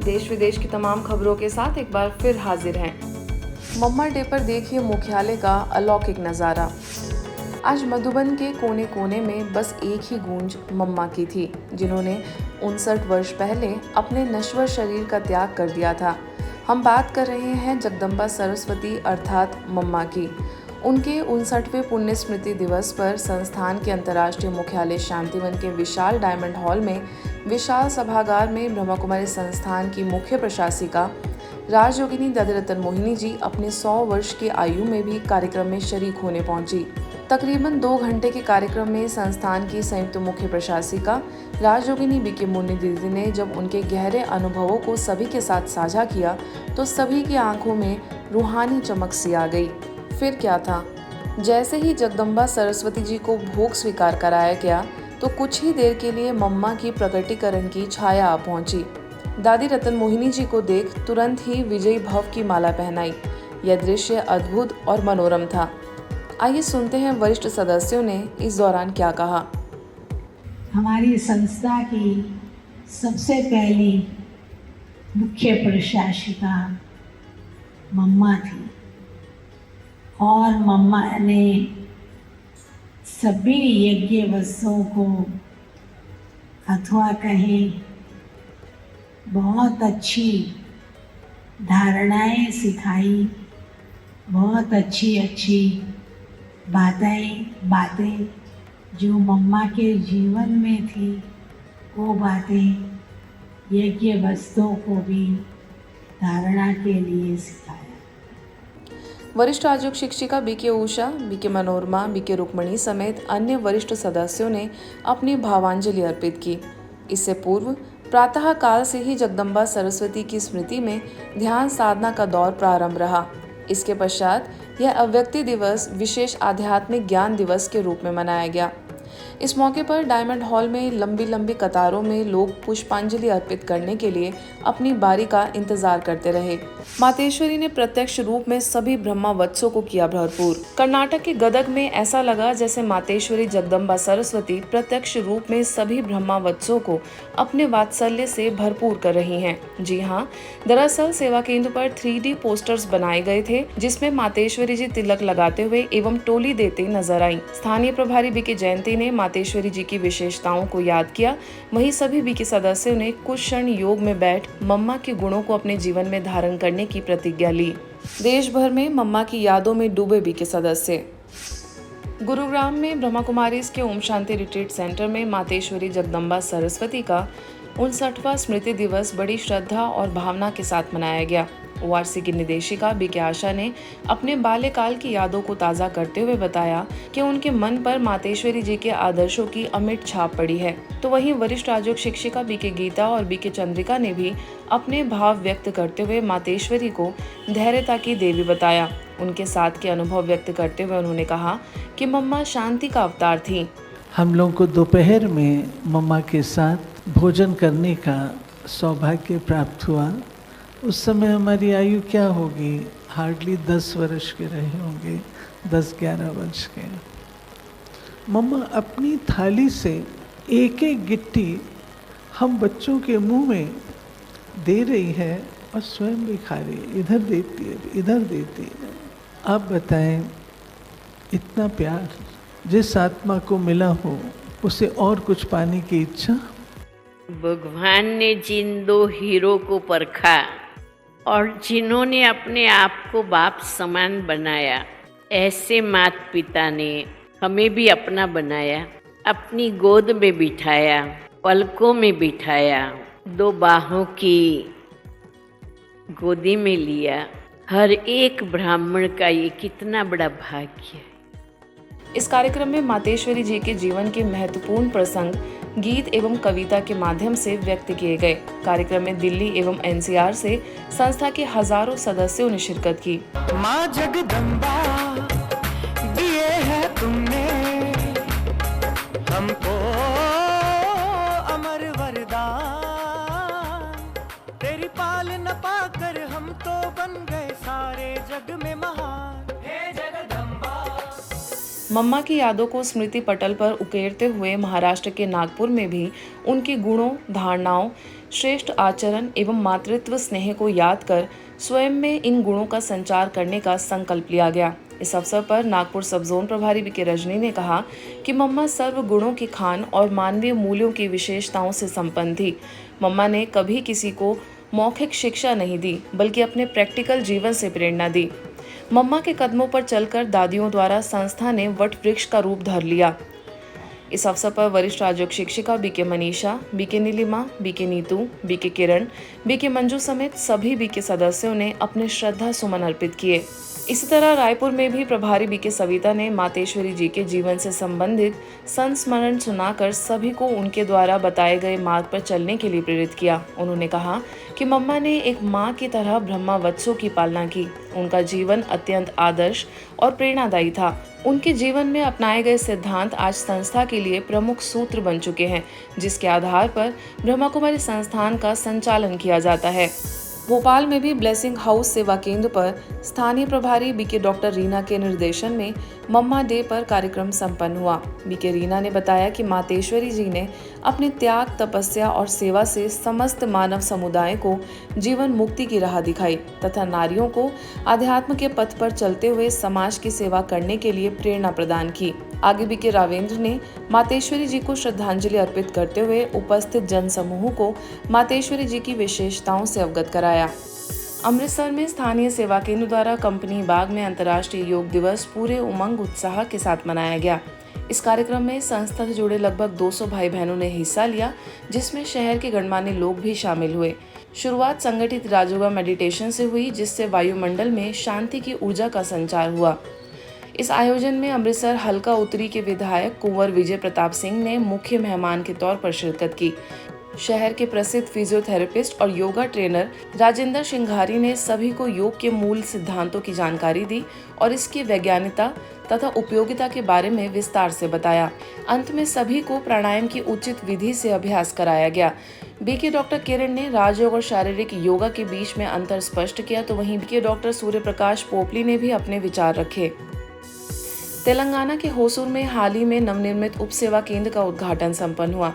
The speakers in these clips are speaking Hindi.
देश विदेश की तमाम खबरों के साथ एक बार फिर हाजिर हैं। मम्मा डे पर देखिए मुख्यालय का अलौकिक नज़ारा। आज मधुबन के कोने कोने में बस एक ही गूंज मम्मा की थी, जिन्होंने 59 वर्ष पहले अपने नश्वर शरीर का त्याग कर दिया था। हम बात कर रहे हैं जगदम्बा सरस्वती अर्थात मम्मा की। उनके 59वें पुण्य स्मृति दिवस पर संस्थान के अंतर्राष्ट्रीय मुख्यालय शांतिवन के विशाल डायमंड हॉल में विशाल सभागार में ब्रह्मा कुमारी संस्थान की मुख्य प्रशासिका राजयोगिनी दादीरतन मोहिनी जी अपने 100 वर्ष की आयु में भी कार्यक्रम में शरीक होने पहुंची। तकरीबन 2 घंटे के कार्यक्रम में संस्थान की संयुक्त मुख्य प्रशासिका राजयोगिनी बीके मुन्नी दीदी ने जब उनके गहरे अनुभवों को सभी के साथ साझा किया तो सभी की आंखों में रूहानी चमक सी आ गई। फिर क्या था, जैसे ही जगदम्बा सरस्वती जी को भोग स्वीकार कराया गया तो कुछ ही देर के लिए मम्मा की प्रकटीकरण की छाया आ पहुंची। दादी रतन मोहिनी जी को देख तुरंत ही विजयी भव की माला पहनाई। यह दृश्य अद्भुत और मनोरम था। आइए सुनते हैं वरिष्ठ सदस्यों ने इस दौरान क्या कहा। हमारी संस्था की सबसे पहली मुख्य प्रशासिका मम्मा थी और मम्मा ने सभी यज्ञ वस्तुओं को अथवा कहें बहुत अच्छी धारणाएं सिखाई, बहुत अच्छी बातें जो मम्मा के जीवन में थी वो बातें यज्ञ वस्तुओं को भी धारणा के लिए सिखाया। वरिष्ठ आयुक्त शिक्षिका BK Usha, BK Manorama, BK Rukmini समेत अन्य वरिष्ठ सदस्यों ने अपनी भावांजलि अर्पित की। इससे पूर्व प्रातः काल से ही जगदम्बा सरस्वती की स्मृति में ध्यान साधना का दौर प्रारंभ रहा। इसके पश्चात यह अव्यक्ति दिवस विशेष आध्यात्मिक ज्ञान दिवस के रूप में मनाया गया। इस मौके पर डायमंड हॉल में लंबी कतारों में लोग पुष्पांजलि अर्पित करने के लिए अपनी बारी का इंतजार करते रहे। मातेश्वरी ने प्रत्यक्ष रूप में सभी ब्रह्मा वत्सों को किया भरपूर। कर्नाटक के गदग में ऐसा लगा जैसे मातेश्वरी जगदम्बा सरस्वती प्रत्यक्ष रूप में सभी ब्रह्मा वत्सों को अपने वात्सल्य से भरपूर कर रही हैं। जी हाँ, दरअसल सेवा केंद्र पर 3D पोस्टर्स बनाए गए थे, जिसमें मातेश्वरी जी तिलक लगाते हुए एवं टोली देते नजर आई। स्थानीय प्रभारी बीके जयंती ने मातेश्वरी जी की विशेषताओं को याद किया। वहीं सभी बीके सदस्यों ने कुछ क्षण योग में बैठ मम्मा के गुणों को अपने जीवन में धारण करने की प्रतिज्ञा ली। देश भर में मम्मा की यादों में डूबे बीके सदस्य। गुरुग्राम में ब्रह्मा कुमारीज के ओम शांति रिट्रीट सेंटर में मातेश्वरी जगदम्बा सरस्वती का 59वां स्मृति दिवस बड़ी श्रद्धा और भावना के साथ मनाया गया। ORC की निदेशिका बीके आशा ने अपने बाल्यकाल की यादों को ताज़ा करते हुए बताया कि उनके मन पर मातेश्वरी जी के आदर्शों की अमिट छाप पड़ी है। तो वहीं वरिष्ठ आयोजक शिक्षिका बीके गीता और बीके चंद्रिका ने भी अपने भाव व्यक्त करते हुए मातेश्वरी को धैर्यता की देवी बताया। उनके साथ के अनुभव व्यक्त करते हुए उन्होंने कहा कि मम्मा शांति का अवतार थी। हम लोगों को दोपहर में मम्मा के साथ भोजन करने का सौभाग्य प्राप्त हुआ। उस समय हमारी आयु क्या होगी, हार्डली 10 वर्ष के रहे होंगे, 10-11 वर्ष के। मम्मा अपनी थाली से एक गिट्टी हम बच्चों के मुंह में दे रही है और स्वयं भी खा रही है, इधर देती है, इधर देती है। आप बताएं, इतना प्यार जिस आत्मा को मिला हो उसे और कुछ पाने की इच्छा। भगवान ने जिन 2 हीरो को परखा और जिन्होंने अपने आप को बाप समान बनाया, ऐसे माता पिता ने हमें भी अपना बनाया, अपनी गोद में बिठाया, पलकों में बिठाया, 2 बाहों की गोदी में लिया। हर एक ब्राह्मण का ये कितना बड़ा भाग्य है। इस कार्यक्रम में मातेश्वरी जी के जीवन के महत्वपूर्ण प्रसंग गीत एवं कविता के माध्यम से व्यक्त किए गए। कार्यक्रम में दिल्ली एवं NCR से संस्था के हजारों सदस्यों ने शिरकत की। माँ जगदम्बा दिए है तुमने हमको अमर वरदान, तेरी पाल न पाकर हम तो बन गए सारे जग में महान। हे जगदम्बा मम्मा की यादों को स्मृति पटल पर उकेरते हुए महाराष्ट्र के नागपुर में भी उनके गुणों, धारणाओं, श्रेष्ठ आचरण एवं मातृत्व स्नेह को याद कर स्वयं में इन गुणों का संचार करने का संकल्प लिया गया। इस अवसर पर नागपुर सब जोन प्रभारी बीके रजनी ने कहा कि मम्मा सर्व गुणों की खान और मानवीय मूल्यों की विशेषताओं से संपन्न थी। मम्मा ने कभी किसी को मौखिक शिक्षा नहीं दी, बल्कि अपने प्रैक्टिकल जीवन से प्रेरणा दी। मम्मा के कदमों पर चलकर दादियों द्वारा संस्था ने वट वृक्ष का रूप धर लिया। इस अवसर पर वरिष्ठ राजयोग शिक्षिका BK Manisha, BK Nilima, BK Neetu, BK Kiran, BK Manju समेत सभी बीके सदस्यों ने अपने श्रद्धा सुमन अर्पित किए। इसी तरह रायपुर में भी प्रभारी बीके सविता ने मातेश्वरी जी के जीवन से संबंधित संस्मरण सुनाकर सभी को उनके द्वारा बताए गए मार्ग पर चलने के लिए प्रेरित किया। उन्होंने कहा कि मम्मा ने एक माँ की तरह ब्रह्मावत्सों की पालना की। उनका जीवन अत्यंत आदर्श और प्रेरणादायी था। उनके जीवन में अपनाए गए सिद्धांत आज संस्था के लिए प्रमुख सूत्र बन चुके हैं, जिसके आधार पर ब्रह्मा कुमारी संस्थान का संचालन किया जाता है। भोपाल में भी ब्लेसिंग हाउस सेवा केंद्र पर स्थानीय प्रभारी बीके डॉक्टर रीना के निर्देशन में मम्मा डे पर कार्यक्रम संपन्न हुआ। बीके रीना ने बताया कि मातेश्वरी जी ने अपने त्याग, तपस्या और सेवा से समस्त मानव समुदाय को जीवन मुक्ति की राह दिखाई तथा नारियों को आध्यात्म के पथ पर चलते हुए समाज की सेवा करने के लिए प्रेरणा प्रदान की। आगे बीके रावेंद्र ने मातेश्वरी जी को श्रद्धांजलि अर्पित करते हुए उपस्थित जन समूह को मातेश्वरी जी की विशेषताओं से अवगत कराया। अमृतसर में स्थानीय सेवा केंद्र द्वारा कंपनी बाग में अंतर्राष्ट्रीय योग दिवस पूरे उमंग उत्साह के साथ मनाया गया। इस कार्यक्रम में संस्था से जुड़े लगभग 200 भाई बहनों ने हिस्सा लिया, जिसमें शहर के गणमान्य लोग भी शामिल हुए। शुरुआत संगठित राजयोगा मेडिटेशन से हुई, जिससे वायुमंडल में शांति की ऊर्जा का संचार हुआ। इस आयोजन में अमृतसर हल्का उत्तरी के विधायक कुंवर विजय प्रताप सिंह ने मुख्य मेहमान के तौर पर शिरकत की। शहर के प्रसिद्ध फिजियोथेरेपिस्ट और योगा ट्रेनर राजेंद्र सिंघारी ने सभी को योग के मूल सिद्धांतों की जानकारी दी और इसकी वैज्ञानिकता तथा उपयोगिता के बारे में विस्तार से बताया। अंत में सभी को प्राणायाम की उचित विधि से अभ्यास कराया गया। बीके डॉक्टर किरण ने राजयोग और शारीरिक योगा के बीच में अंतर स्पष्ट किया, तो वहीं बीके डॉक्टर सूर्य प्रकाश पोपली ने भी अपने विचार रखे। तेलंगाना के होसूर में हाल ही में नवनिर्मित उप सेवा केंद्र का उद्घाटन संपन्न हुआ।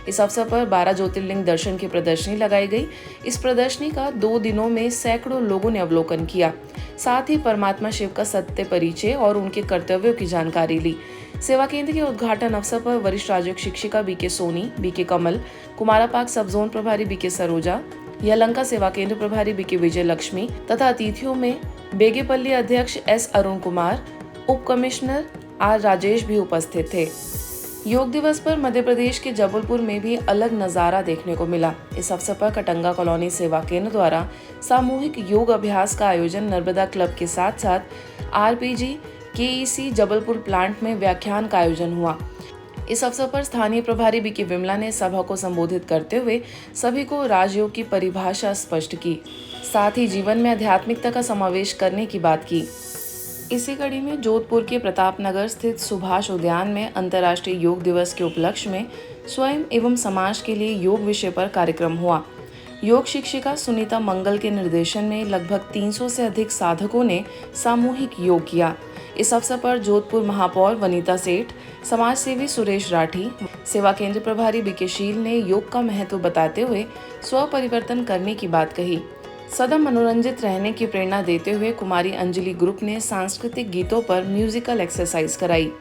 इस अवसर पर 12 ज्योतिर्लिंग दर्शन की प्रदर्शनी लगाई गई। इस प्रदर्शनी का 2 दिनों में सैकड़ों लोगों ने अवलोकन किया। साथ ही परमात्मा शिव का सत्य परिचय और उनके कर्तव्यों की जानकारी ली। सेवा केंद्र के उद्घाटन अवसर पर वरिष्ठ राजयोग शिक्षिका बीके सोनी, बीके कमल, कुमारापाक सब जोन प्रभारी बीके सरोजा, यलंका सेवा केंद्र प्रभारी बीके विजय लक्ष्मी तथा अतिथियों में बेगेपल्ली अध्यक्ष एस अरुण कुमार, उप कमिश्नर आर राजेश भी उपस्थित थे। योग दिवस पर मध्य प्रदेश के जबलपुर में भी अलग नजारा देखने को मिला। इस अवसर पर कटंगा कॉलोनी सेवा केंद्र द्वारा सामूहिक योग अभ्यास का आयोजन नर्मदा क्लब के साथ साथ आरपीजी केईसी जबलपुर प्लांट में व्याख्यान का आयोजन हुआ। इस अवसर पर स्थानीय प्रभारी बीके विमला ने सभा को संबोधित करते हुए सभी को राजयोग की परिभाषा स्पष्ट की, साथ ही जीवन में आध्यात्मिकता का समावेश करने की बात की। इसी कड़ी में जोधपुर के प्रताप नगर स्थित सुभाष उद्यान में अंतर्राष्ट्रीय योग दिवस के उपलक्ष्य में स्वयं एवं समाज के लिए योग विषय पर कार्यक्रम हुआ। योग शिक्षिका सुनीता मंगल के निर्देशन में लगभग 300 से अधिक साधकों ने सामूहिक योग किया। इस अवसर पर जोधपुर महापौर वनीता सेठ, समाज सेवी सुरेश राठी, सेवा केंद्र प्रभारी बीके शील ने योग का महत्व बताते हुए स्व परिवर्तन करने की बात कही। सदा मनोरंजित रहने की प्रेरणा देते हुए कुमारी अंजलि ग्रुप ने सांस्कृतिक गीतों पर म्यूजिकल एक्सरसाइज कराई।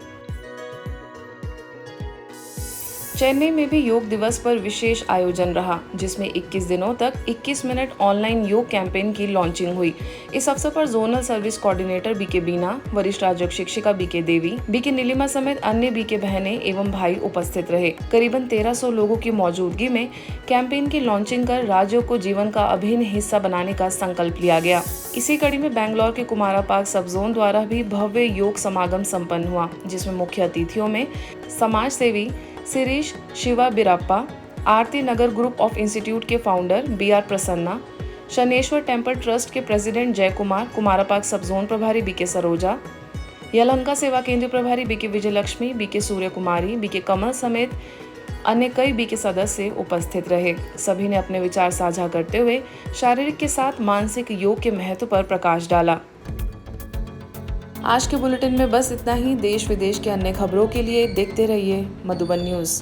चेन्नई में भी योग दिवस पर विशेष आयोजन रहा, जिसमें 21 दिनों तक 21 मिनट ऑनलाइन योग कैंपेन की लॉन्चिंग हुई। इस अवसर पर जोनल सर्विस कोऑर्डिनेटर बीके बीना, वरिष्ठ राजयोग शिक्षिका बीके देवी, बीके नीलिमा समेत अन्य बीके बहनें एवं भाई उपस्थित रहे। करीबन 1300 लोगों की मौजूदगी में कैंपेन की लॉन्चिंग कर राजयोग को जीवन का अभिन्न हिस्सा बनाने का संकल्प लिया गया। इसी कड़ी में बैंगलोर के कुमारापाक सब जोन द्वारा भी भव्य योग समागम संपन्न हुआ, जिसमें मुख्य अतिथियों में समाज सेवी Shirish Shiva Birappa, Aarti Nagar group of institute के founder BR Prasanna, Shaneshwar temple trust के प्रेसिडेंट जय कुमार, कुमारापाक सब जोन प्रभारी बीके सरोजा, यलहंका सेवा केंद्र प्रभारी बीके विजय लक्ष्मी, बीके सूर्य कुमारी, बीके कमल समेत अन्य कई बीके सदस्य उपस्थित रहे। सभी ने अपने विचार साझा करते हुए शारीरिक के साथ मानसिक योग के महत्व पर प्रकाश डाला। आज के बुलेटिन में बस इतना ही। देश विदेश के अन्य खबरों के लिए देखते रहिए मधुबन न्यूज़।